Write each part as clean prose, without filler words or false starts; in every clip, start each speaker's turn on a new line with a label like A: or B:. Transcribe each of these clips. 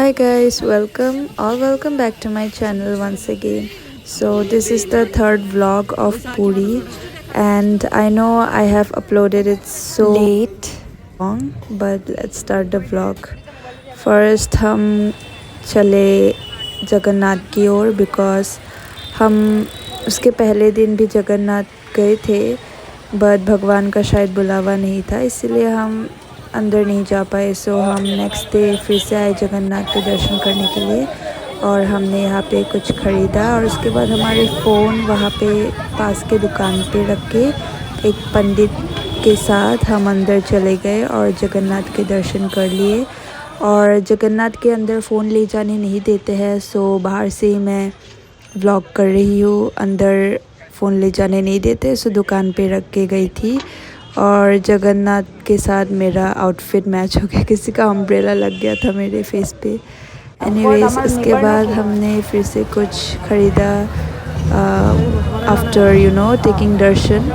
A: Hi guys, welcome back to my channel once again. So this is the third vlog of Puri, and I know I have uploaded it so late long, but let's start the vlog. First हम चले जगन्नाथ की ओर because हम उसके पहले दिन भी जगन्नाथ गए थे, बट भगवान का शायद बुलावा नहीं था, इसलिए हम अंदर नहीं जा पाए। सो हम नेक्स्ट डे फिर से आए जगन्नाथ के दर्शन करने के लिए, और हमने यहाँ पे कुछ ख़रीदा और उसके बाद हमारे फ़ोन वहाँ पे पास के दुकान पे रख के एक पंडित के साथ हम अंदर चले गए और जगन्नाथ के दर्शन कर लिए। और जगन्नाथ के अंदर फ़ोन ले जाने नहीं देते हैं, सो बाहर से ही मैं व्लॉग कर रही हूँ। अंदर फ़ोन ले जाने नहीं देते, सो दुकान पे रख के गई थी। और जगन्नाथ के साथ मेरा आउटफिट मैच हो गया, किसी का अम्ब्रेला लग गया था मेरे फेस पे। एनीवेज उसके बाद हमने फिर से कुछ ख़रीदा आफ्टर टेकिंग दर्शन।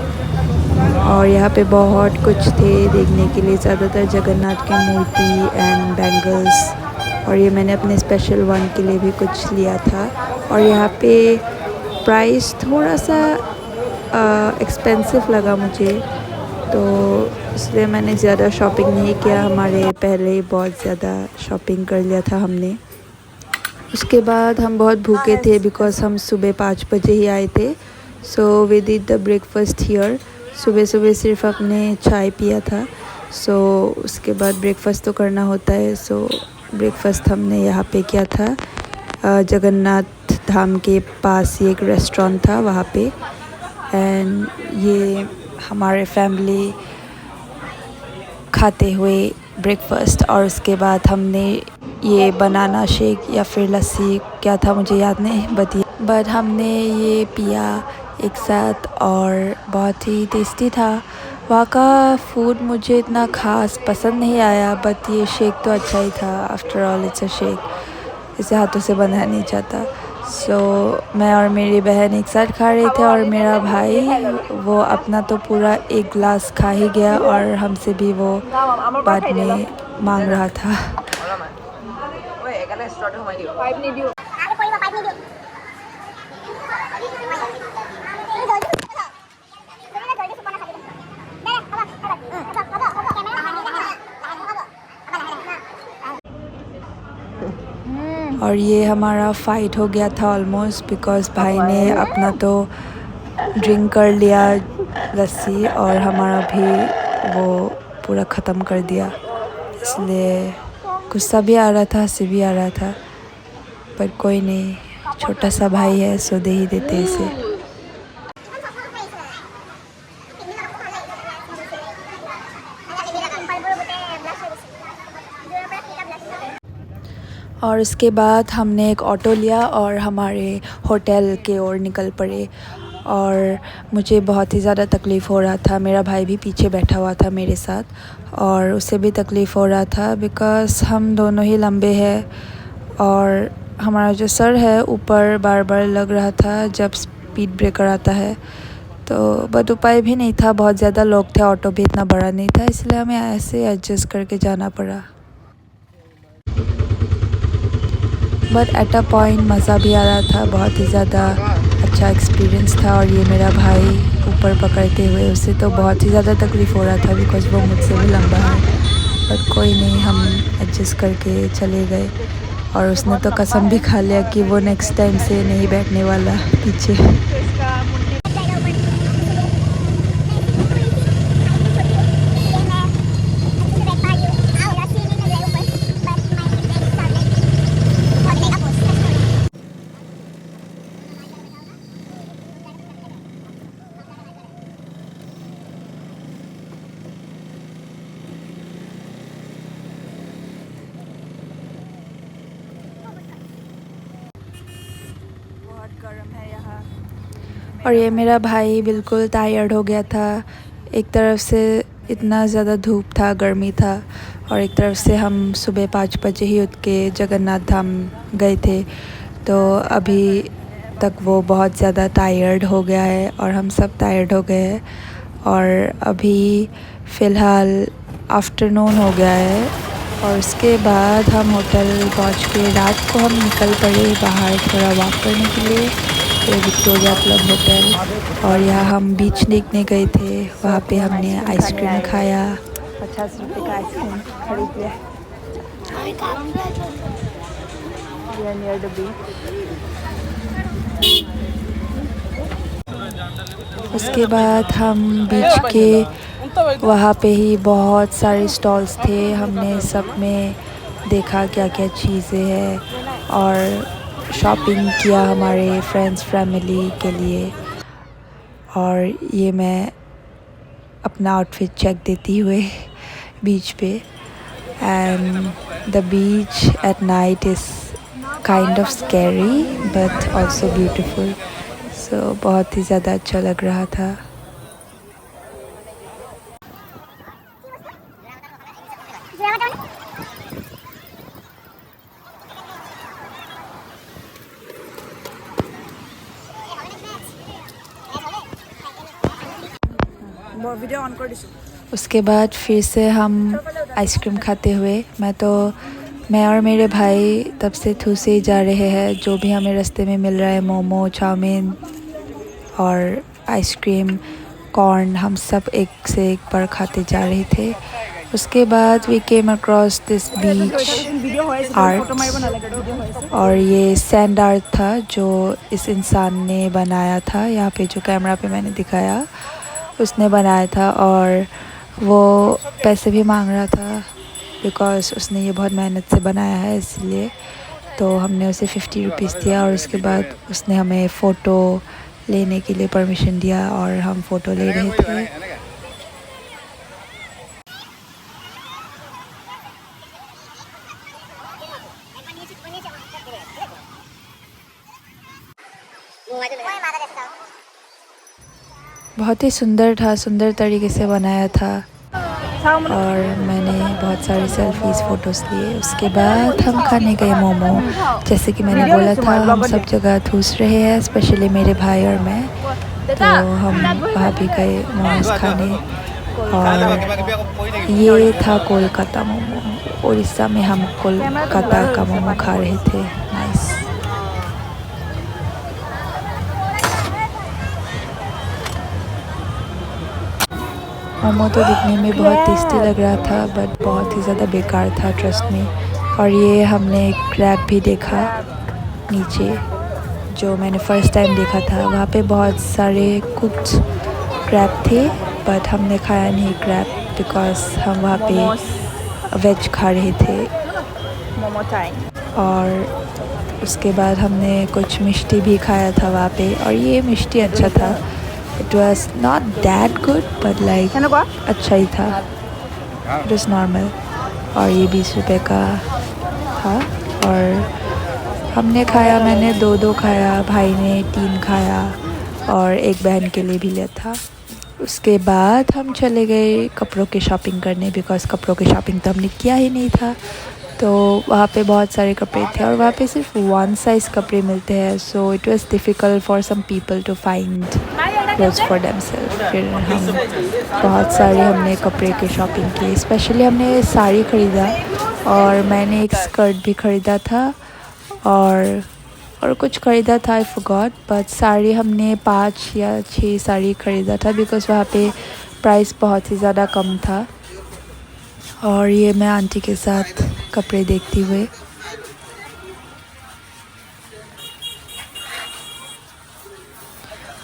A: और यहाँ पे बहुत कुछ थे देखने के लिए, ज़्यादातर जगन्नाथ की मूर्ति एंड बैंगल्स, और ये मैंने अपने स्पेशल वन के लिए भी कुछ लिया था। और यहाँ पे प्राइस थोड़ा सा एक्सपेंसिव लगा मुझे, तो इसलिए मैंने ज़्यादा शॉपिंग नहीं किया। हमारे पहले ही बहुत ज़्यादा शॉपिंग कर लिया था हमने। उसके बाद हम बहुत भूखे थे बिकॉज हम सुबह 5 बजे ही आए थे। So we did the breakfast here. सुबह सुबह सिर्फ अपने चाय पिया था। सो उसके बाद ब्रेकफास्ट तो करना होता है, सो ब्रेकफास्ट हमने यहाँ पे किया था। जगन्नाथ धाम के पास ही एक रेस्टोरेंट था वहाँ पे, एंड ये हमारे फैमिली खाते हुए ब्रेकफास्ट। और उसके बाद हमने ये बनाना शेक या फिर लस्सी क्या था मुझे याद नहीं, बट हमने ये पिया एक साथ और बहुत ही टेस्टी था। वहाँ का फूड मुझे इतना ख़ास पसंद नहीं आया, बट ये शेक तो अच्छा ही था। After all it's a shake, इसे हाथों से बनाया नहीं जाता। सो मैं और मेरी बहन एक साथ खा रहे थे, और मेरा भाई वो अपना तो पूरा एक गिलास खा ही गया, और हमसे भी वो बाद में मांग रहा था। और ये हमारा फ़ाइट हो गया था ऑलमोस्ट, बिकॉज़ भाई ने अपना तो ड्रिंक कर लिया लस्सी, और हमारा भी वो पूरा ख़त्म कर दिया। इसलिए गुस्सा भी आ रहा था, हंसी भी आ रहा था, पर कोई नहीं, छोटा सा भाई है, सो दे ही देते इसे। और उसके बाद हमने एक ऑटो लिया और हमारे होटल के ओर निकल पड़े। और मुझे बहुत ही ज़्यादा तकलीफ़ हो रहा था, मेरा भाई भी पीछे बैठा हुआ था मेरे साथ, और उसे भी तकलीफ़ हो रहा था बिकॉज़ हम दोनों ही लंबे हैं, और हमारा जो सर है ऊपर बार बार लग रहा था जब स्पीड ब्रेकर आता है। तो बट उपाय भी नहीं था, बहुत ज़्यादा लोग थे, ऑटो भी इतना बड़ा नहीं था, इसलिए हमें ऐसे एडजस्ट करके जाना पड़ा। बट एट अ पॉइंट मज़ा भी आ रहा था, बहुत ही ज़्यादा अच्छा एक्सपीरियंस था। और ये मेरा भाई ऊपर पकड़ते हुए, उसे तो बहुत ही ज़्यादा तकलीफ़ हो रहा था बिकॉज़ वो मुझसे भी लंबा है, बट कोई नहीं, हम एडजस्ट करके चले गए। और उसने तो कसम भी खा लिया कि वो नेक्स्ट टाइम से नहीं बैठने वाला पीछे। गर्म है यहाँ। और ये मेरा भाई बिल्कुल टायर्ड हो गया था। एक तरफ से इतना ज़्यादा धूप था, गर्मी था, और एक तरफ से हम सुबह 5 बजे ही उठ के जगन्नाथ धाम गए थे, तो अभी तक वो बहुत ज़्यादा टायर्ड हो गया है और हम सब टायर्ड हो गए हैं। और अभी फ़िलहाल आफ्टरनून हो गया है, और उसके बाद हम होटल पहुंच के रात को हम निकल पड़े बाहर थोड़ा वॉक करने के लिए, तो विक्टोरिया क्लब होटल। और यहाँ हम बीच देखने गए थे, वहाँ पे हमने आइसक्रीम खाया, 50 रुपये का आइसक्रीम खरीद लिया। Near the beach. उसके बाद हम बीच के वहाँ पे ही बहुत सारे स्टॉल्स थे, हमने सब में देखा क्या क्या चीज़ें हैं और शॉपिंग किया हमारे फ्रेंड्स फैमिली के लिए। और ये मैं अपना आउटफिट चेक देती हुए बीच पे। And the beach at night is kind of scary but also beautiful. So बहुत ही ज़्यादा अच्छा लग रहा था। उसके बाद फिर से हम आइसक्रीम खाते हुए, मैं और मेरे भाई तब से ठूसे ही जा रहे हैं, जो भी हमें रास्ते में मिल रहा है, मोमो, चाउमीन और आइसक्रीम, कॉर्न, हम सब एक से एक बार खाते जा रहे थे। उसके बाद we came across this beach art, और ये सैंड आर्ट था जो इस इंसान ने बनाया था। यहाँ पे जो कैमरा पे मैंने दिखाया उसने बनाया था, और वो पैसे भी मांग रहा था बिकॉज़ उसने ये बहुत मेहनत से बनाया है, इसलिए। तो हमने उसे 50 रुपीज़ दिया, और उसके बाद उसने हमें फ़ोटो लेने के लिए परमिशन दिया और हम फ़ोटो ले रहे थे। बहुत ही सुंदर था, सुंदर तरीके से बनाया था, और मैंने बहुत सारे सेल्फीज़ फ़ोटोज़ लिए। उसके बाद हम खाने गए मोमो। जैसे कि मैंने बोला था, हम सब जगह ठूस रहे हैं, स्पेशली मेरे भाई और मैं, तो हम वहाँ भी गए मोमोज़ खाने। और ये था कोलकाता मोमो। उड़ीसा में हम कोलकाता का मोमो खा रहे थे। नाइस। मोमो तो दिखने में बहुत टेस्टी लग रहा था, बट बहुत ही ज़्यादा बेकार था, ट्रस्ट में। और ये हमने क्रैब भी देखा नीचे, जो मैंने फ़र्स्ट टाइम देखा था। वहाँ पे बहुत सारे कुक्ड क्रैब थे, बट हमने खाया नहीं क्रैब बिकॉज़ हम वहाँ पे वेज खा रहे थे। मोमो टाइम। और उसके बाद हमने कुछ मिष्टी भी खाया था वहाँ पे, और ये मिष्टी अच्छा था। It was not that good, but like अच्छा ही था। It was normal। और ये 20 रुपये का था, और हमने खाया, मैंने 2 खाया, भाई ने 3 खाया, और एक बहन के लिए भी लिया था। उसके बाद हम चले गए कपड़ों की शॉपिंग करने, बिकॉज़ कपड़ों की शॉपिंग तो हमने किया ही नहीं था। तो वहाँ पे बहुत सारे कपड़े थे, और वहाँ पे सिर्फ 1 साइज़ कपड़े मिलते हैं, so it was difficult for some people to find clothes for themselves. फिर हम बहुत सारे हमने कपड़े की शॉपिंग की, स्पेशली हमने साड़ी ख़रीदा, और मैंने एक स्कर्ट भी ख़रीदा था, और कुछ ख़रीदा था, आई फॉरगॉट, बट साड़ी हमने 5 या 6 साड़ी ख़रीदा था, बिकॉज़ वहाँ पे प्राइस बहुत ही ज़्यादा कम था। और ये मैं आंटी के साथ कपड़े देखती हुए।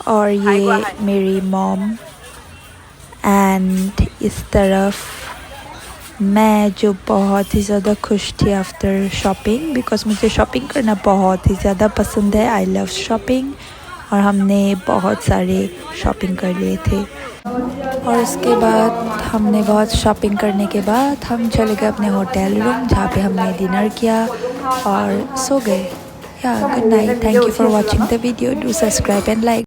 A: और ये मेरी मॉम, एंड इस तरफ मैं, जो बहुत ही ज़्यादा खुश थी आफ्टर शॉपिंग, बिकॉज़ मुझे शॉपिंग करना बहुत ही ज़्यादा पसंद है। आई लव शॉपिंग, और हमने बहुत सारे शॉपिंग कर लिए थे। और उसके बाद हमने बहुत शॉपिंग करने के बाद हम चले गए अपने होटल रूम, जहाँ पे हमने डिनर किया और सो गए। या good night. Thank you for watching the video. Do subscribe and like.